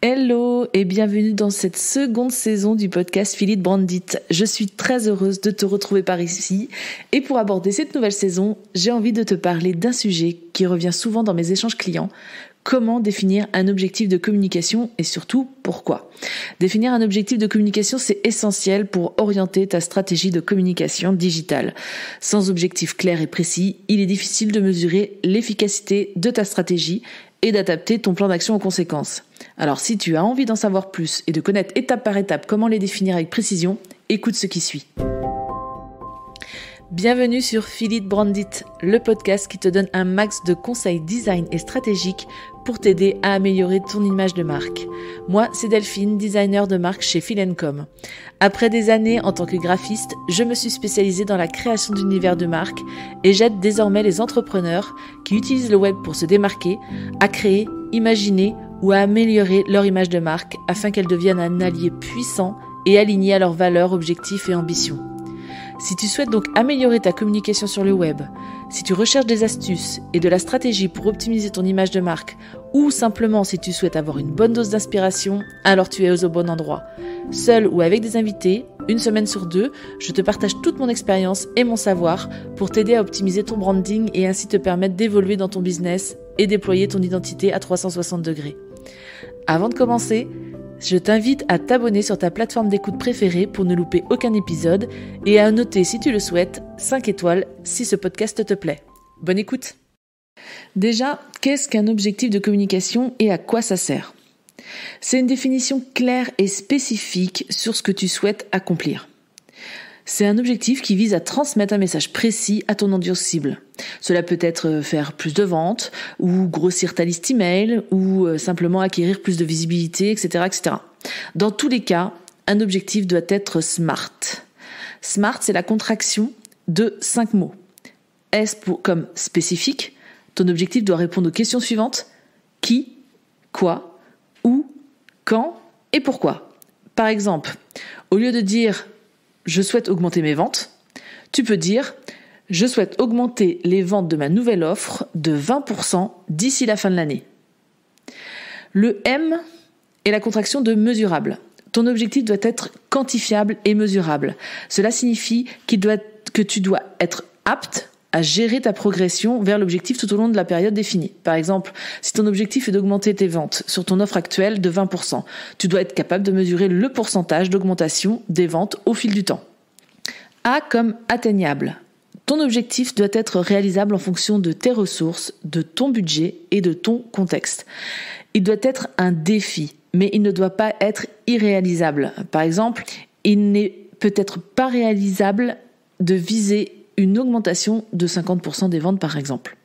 Hello et bienvenue dans cette seconde saison du podcast Philippe Brandit. Je suis très heureuse de te retrouver par ici et pour aborder cette nouvelle saison, j'ai envie de te parler d'un sujet qui revient souvent dans mes échanges clients. Comment définir un objectif de communication et surtout pourquoi? Définir un objectif de communication, c'est essentiel pour orienter ta stratégie de communication digitale. Sans objectif clair et précis, il est difficile de mesurer l'efficacité de ta stratégie et d'adapter ton plan d'action en conséquence. Alors si tu as envie d'en savoir plus et de connaître étape par étape comment les définir avec précision, écoute ce qui suit. Bienvenue sur Philippe Brandit, le podcast qui te donne un max de conseils design et stratégiques pour t'aider à améliorer ton image de marque. Moi, c'est Delphine, designer de marque chez Philencom. Après des années en tant que graphiste, je me suis spécialisée dans la création d'univers de marque et j'aide désormais les entrepreneurs qui utilisent le web pour se démarquer à créer, imaginer ou à améliorer leur image de marque afin qu'elle devienne un allié puissant et aligné à leurs valeurs, objectifs et ambitions. Si tu souhaites donc améliorer ta communication sur le web, si tu recherches des astuces et de la stratégie pour optimiser ton image de marque, ou simplement si tu souhaites avoir une bonne dose d'inspiration, alors tu es au bon endroit. Seul ou avec des invités, une semaine sur 2, je te partage toute mon expérience et mon savoir pour t'aider à optimiser ton branding et ainsi te permettre d'évoluer dans ton business et déployer ton identité à 360 degrés. Avant de commencer, je t'invite à t'abonner sur ta plateforme d'écoute préférée pour ne louper aucun épisode et à noter, si tu le souhaites, 5 étoiles si ce podcast te plaît. Bonne écoute! Déjà, qu'est-ce qu'un objectif de communication et à quoi ça sert? C'est une définition claire et spécifique sur ce que tu souhaites accomplir. C'est un objectif qui vise à transmettre un message précis à ton audience cible. Cela peut être faire plus de ventes, ou grossir ta liste email, ou simplement acquérir plus de visibilité, etc., etc. Dans tous les cas, un objectif doit être SMART. SMART, c'est la contraction de 5 mots. S comme spécifique, ton objectif doit répondre aux questions suivantes. Qui, quoi, où, quand et pourquoi. Par exemple, au lieu de dire je souhaite augmenter mes ventes, tu peux dire je souhaite augmenter les ventes de ma nouvelle offre de 20% d'ici la fin de l'année. Le M est la contraction de mesurable. Ton objectif doit être quantifiable et mesurable. Cela signifie que tu dois être apte à gérer ta progression vers l'objectif tout au long de la période définie. Par exemple, si ton objectif est d'augmenter tes ventes sur ton offre actuelle de 20%, tu dois être capable de mesurer le pourcentage d'augmentation des ventes au fil du temps. A comme atteignable. Ton objectif doit être réalisable en fonction de tes ressources, de ton budget et de ton contexte. Il doit être un défi, mais il ne doit pas être irréalisable. Par exemple, il n'est peut-être pas réalisable de viser une augmentation de 50% des ventes par exemple.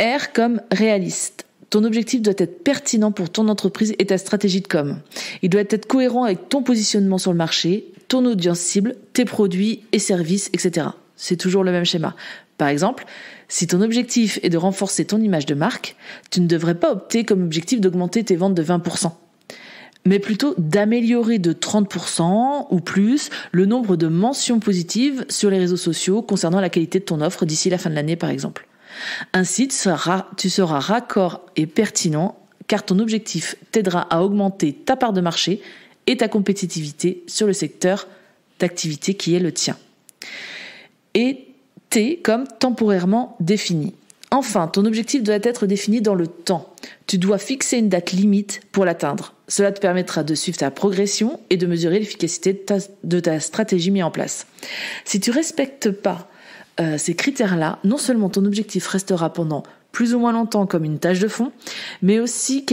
R comme réaliste. Ton objectif doit être pertinent pour ton entreprise et ta stratégie de com. Il doit être cohérent avec ton positionnement sur le marché, ton audience cible, tes produits et services, etc. C'est toujours le même schéma. Par exemple, si ton objectif est de renforcer ton image de marque, tu ne devrais pas opter comme objectif d'augmenter tes ventes de 20%. Mais plutôt d'améliorer de 30% ou plus le nombre de mentions positives sur les réseaux sociaux concernant la qualité de ton offre d'ici la fin de l'année par exemple. Ainsi, tu seras raccord et pertinent car ton objectif t'aidera à augmenter ta part de marché et ta compétitivité sur le secteur d'activité qui est le tien. Et T comme temporairement défini. Enfin, ton objectif doit être défini dans le temps. Tu dois fixer une date limite pour l'atteindre. Cela te permettra de suivre ta progression et de mesurer l'efficacité de ta stratégie mise en place. Si tu ne respectes pas ces critères-là, non seulement ton objectif restera pendant plus ou moins longtemps comme une tâche de fond, mais aussi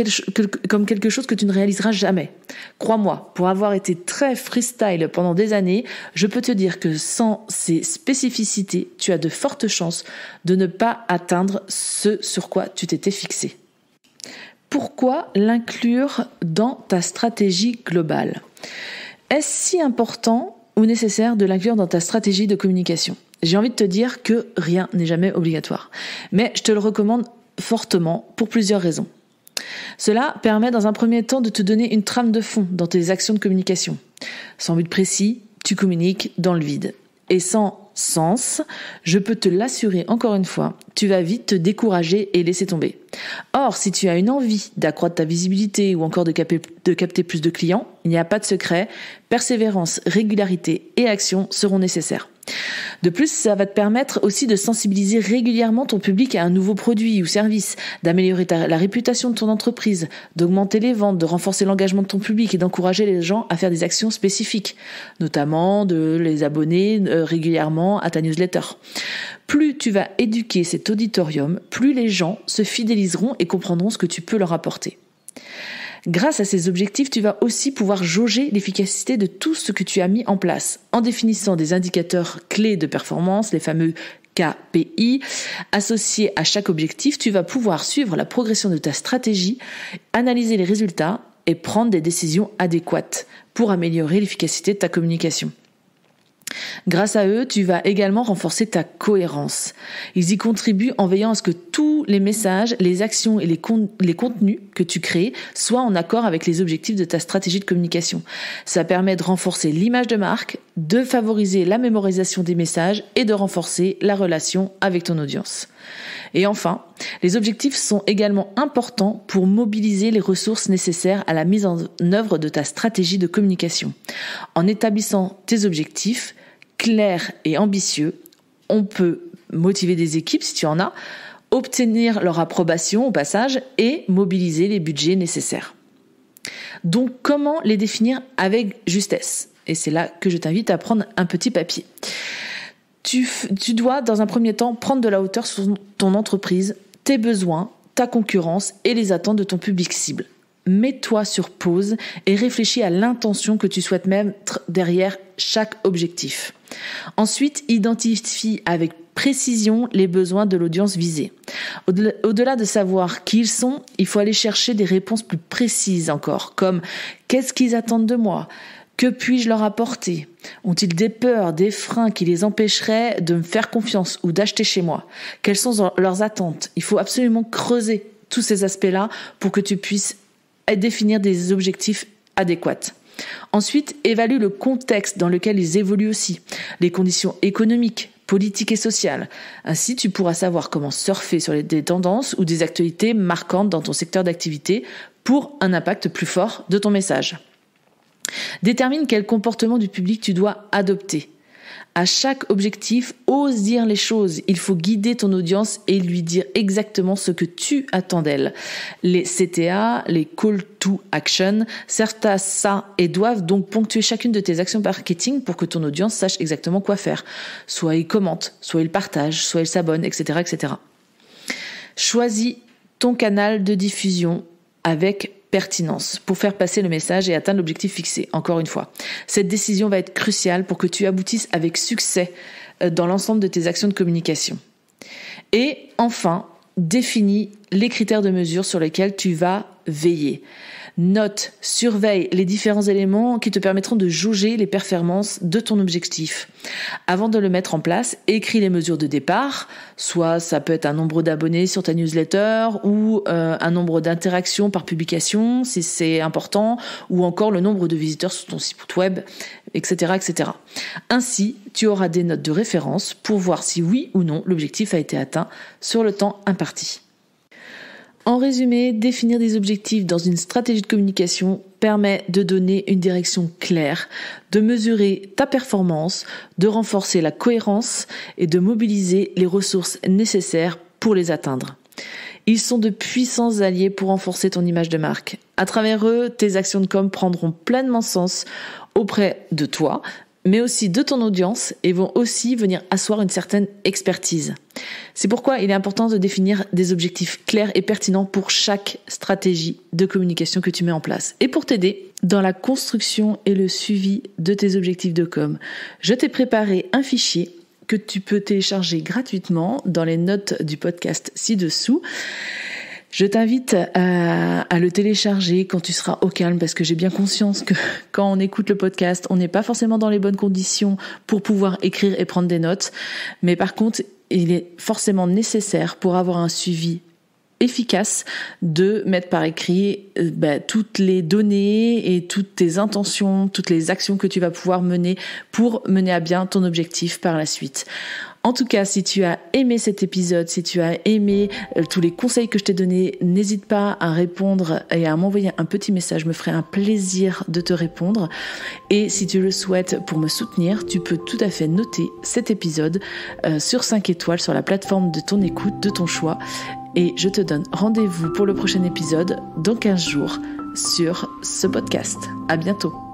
comme quelque chose que tu ne réaliseras jamais. Crois-moi, pour avoir été très freestyle pendant des années, je peux te dire que sans ces spécificités, tu as de fortes chances de ne pas atteindre ce sur quoi tu t'étais fixé. Pourquoi l'inclure dans ta stratégie globale? Est-ce si important ou nécessaire de l'inclure dans ta stratégie de communication? J'ai envie de te dire que rien n'est jamais obligatoire. Mais je te le recommande fortement pour plusieurs raisons. Cela permet dans un premier temps de te donner une trame de fond dans tes actions de communication. Sans but précis, tu communiques dans le vide. Et sans sens, je peux te l'assurer encore une fois, tu vas vite te décourager et laisser tomber. Or, si tu as une envie d'accroître ta visibilité ou encore de capter plus de clients, il n'y a pas de secret, persévérance, régularité et action seront nécessaires. De plus, ça va te permettre aussi de sensibiliser régulièrement ton public à un nouveau produit ou service, d'améliorer la réputation de ton entreprise, d'augmenter les ventes, de renforcer l'engagement de ton public et d'encourager les gens à faire des actions spécifiques, notamment de les abonner régulièrement à ta newsletter. Plus tu vas éduquer cet auditorium, plus les gens se fidéliseront et comprendront ce que tu peux leur apporter. Grâce à ces objectifs, tu vas aussi pouvoir jauger l'efficacité de tout ce que tu as mis en place en définissant des indicateurs clés de performance, les fameux KPI. Associés à chaque objectif, tu vas pouvoir suivre la progression de ta stratégie, analyser les résultats et prendre des décisions adéquates pour améliorer l'efficacité de ta communication. Grâce à eux, tu vas également renforcer ta cohérence. Ils y contribuent en veillant à ce que tous les messages, les actions et les contenus que tu crées soient en accord avec les objectifs de ta stratégie de communication. Ça permet de renforcer l'image de marque, de favoriser la mémorisation des messages et de renforcer la relation avec ton audience. Et enfin, les objectifs sont également importants pour mobiliser les ressources nécessaires à la mise en œuvre de ta stratégie de communication. En établissant tes objectifs clairs et ambitieux, on peut motiver des équipes si tu en as, obtenir leur approbation au passage et mobiliser les budgets nécessaires. Donc, comment les définir avec justesse ? Et c'est là que je t'invite à prendre un petit papier. Tu dois, dans un premier temps, prendre de la hauteur sur ton entreprise, tes besoins, ta concurrence et les attentes de ton public cible. Mets-toi sur pause et réfléchis à l'intention que tu souhaites mettre derrière chaque objectif. Ensuite, identifie avec précision les besoins de l'audience visée. Au-delà de savoir qui ils sont, il faut aller chercher des réponses plus précises encore, comme « qu'est-ce qu'ils attendent de moi ? Que puis-je leur apporter ? Ont-ils des peurs, des freins qui les empêcheraient de me faire confiance ou d'acheter chez moi ? Quelles sont leurs attentes ? Il faut absolument creuser tous ces aspects-là pour que tu puisses définir des objectifs adéquats. Ensuite, évalue le contexte dans lequel ils évoluent aussi, les conditions économiques, politiques et sociales. Ainsi, tu pourras savoir comment surfer sur des tendances ou des actualités marquantes dans ton secteur d'activité pour un impact plus fort de ton message. Détermine quel comportement du public tu dois adopter. À chaque objectif, ose dire les choses. Il faut guider ton audience et lui dire exactement ce que tu attends d'elle. Les CTA, les Call to Action, servent à ça et doivent donc ponctuer chacune de tes actions marketing pour que ton audience sache exactement quoi faire. Soit il commente, soit il partage, soit il s'abonne, etc., etc. Choisis ton canal de diffusion avec pertinence pour faire passer le message et atteindre l'objectif fixé. Encore une fois, cette décision va être cruciale pour que tu aboutisses avec succès dans l'ensemble de tes actions de communication. Et enfin, définis les critères de mesure sur lesquels tu vas veiller. Note, surveille les différents éléments qui te permettront de jauger les performances de ton objectif. Avant de le mettre en place, écris les mesures de départ, soit ça peut être un nombre d'abonnés sur ta newsletter ou un nombre d'interactions par publication si c'est important, ou encore le nombre de visiteurs sur ton site web, etc., etc. Ainsi, tu auras des notes de référence pour voir si oui ou non l'objectif a été atteint sur le temps imparti. En résumé, définir des objectifs dans une stratégie de communication permet de donner une direction claire, de mesurer ta performance, de renforcer la cohérence et de mobiliser les ressources nécessaires pour les atteindre. Ils sont de puissants alliés pour renforcer ton image de marque. À travers eux, tes actions de com prendront pleinement sens auprès de toi, mais aussi de ton audience et vont aussi venir asseoir une certaine expertise. C'est pourquoi il est important de définir des objectifs clairs et pertinents pour chaque stratégie de communication que tu mets en place. Et pour t'aider dans la construction et le suivi de tes objectifs de com, je t'ai préparé un fichier que tu peux télécharger gratuitement dans les notes du podcast ci-dessous. Je t'invite à le télécharger quand tu seras au calme parce que j'ai bien conscience que quand on écoute le podcast, on n'est pas forcément dans les bonnes conditions pour pouvoir écrire et prendre des notes. Mais par contre, il est forcément nécessaire pour avoir un suivi efficace de mettre par écrit toutes les données et toutes tes intentions, toutes les actions que tu vas pouvoir mener pour mener à bien ton objectif par la suite. En tout cas, si tu as aimé cet épisode, si tu as aimé tous les conseils que je t'ai donnés, n'hésite pas à répondre et à m'envoyer un petit message. Je me ferai un plaisir de te répondre. Et si tu le souhaites pour me soutenir, tu peux tout à fait noter cet épisode sur 5 étoiles sur la plateforme de ton écoute, de ton choix. Et je te donne rendez-vous pour le prochain épisode dans 15 jours sur ce podcast. À bientôt.